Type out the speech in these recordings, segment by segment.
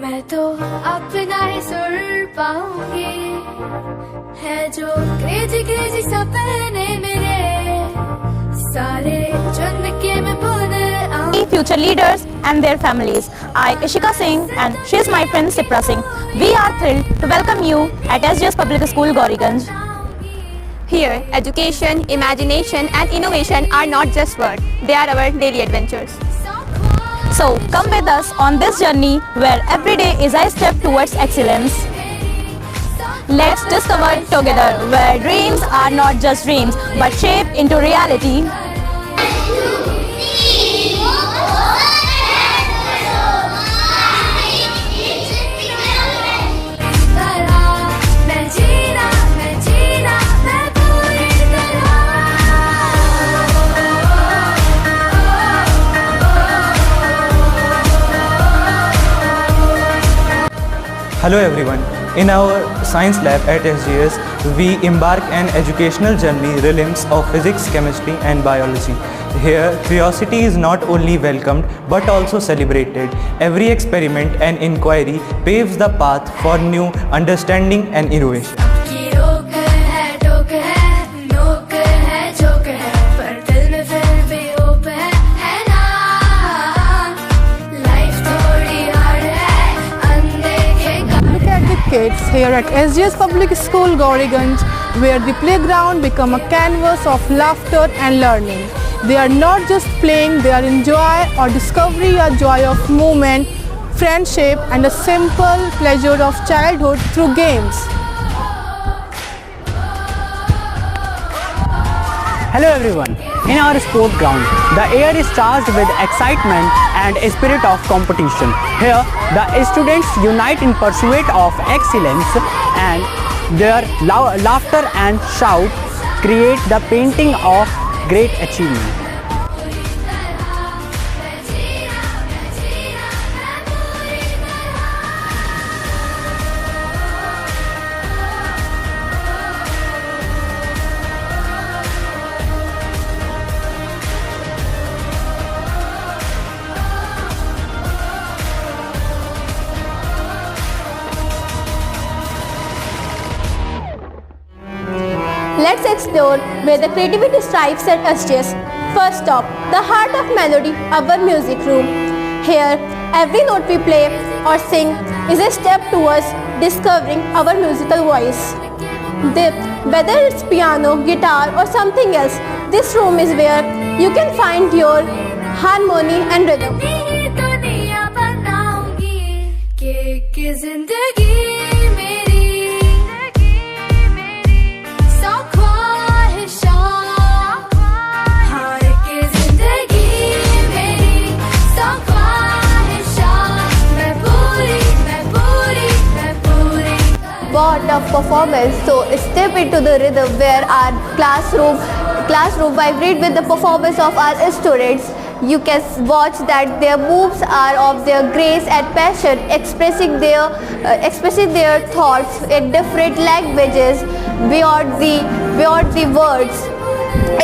मैं तो अपना ही सुर पाऊंगी, है जो क्रेजी क्रेजी सपने मेरे सारे चुन के मैं पुन आऊंगी। Future leaders and their families. I, Ishika Singh, and she is my friend Sipra Singh. We are thrilled to welcome you at SGS Public School, Gauriganj. Here, education, imagination and innovation are not just words, they are our daily adventures. So, come with us on this journey where every day is a step towards excellence. Let's discover together where dreams are not just dreams but shape into reality. Hello everyone. In our science lab at SGS, we embark an educational journey realms of physics, chemistry and biology. Here, curiosity is not only welcomed but also celebrated. Every experiment and inquiry paves the path for new understanding and innovation. Kids here at SGS Public School, Gauriganj, where the playground become a canvas of laughter and learning. They are not just playing, they are enjoy or discovery a joy of movement, friendship and a simple pleasure of childhood through games. Hello everyone. In our sport ground, the air is charged with excitement and a spirit of competition. Here, the students unite in pursuit of excellence and their laughter and shout create the painting of great achievement. Let's explore where the creativity strives at SGS. First stop, the heart of melody, our music room. Here, every note we play or sing is a step towards discovering our musical voice. Whether it's piano, guitar or something else, this room is where you can find your harmony and rhythm. What a performance! So step into the rhythm where our classroom vibrate with the performance of our students. You can watch that their moves are of their grace and passion, expressing their thoughts in different languages beyond the words.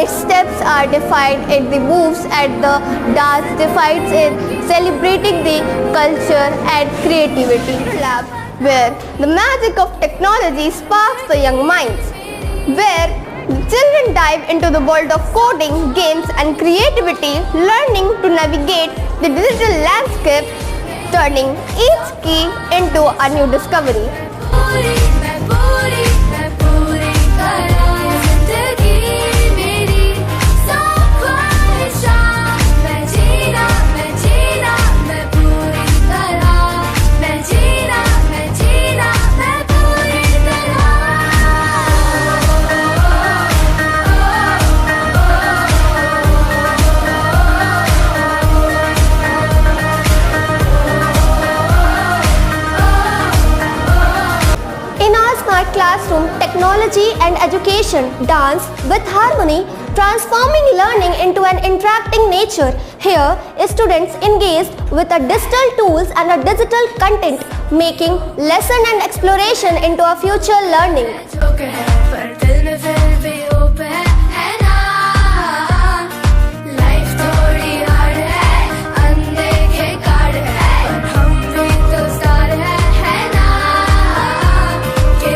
Its steps are defined in the moves and the dance defines in celebrating the culture and creativity. Lab, where the magic of technology sparks the young minds, where children dive into the world of coding, games and creativity, learning to navigate the digital landscape, turning each key into a new discovery. Classroom, technology and education dance with harmony, transforming learning into an interacting nature. Here, students engaged with a digital tools and a digital content, making lesson and exploration into a future learning.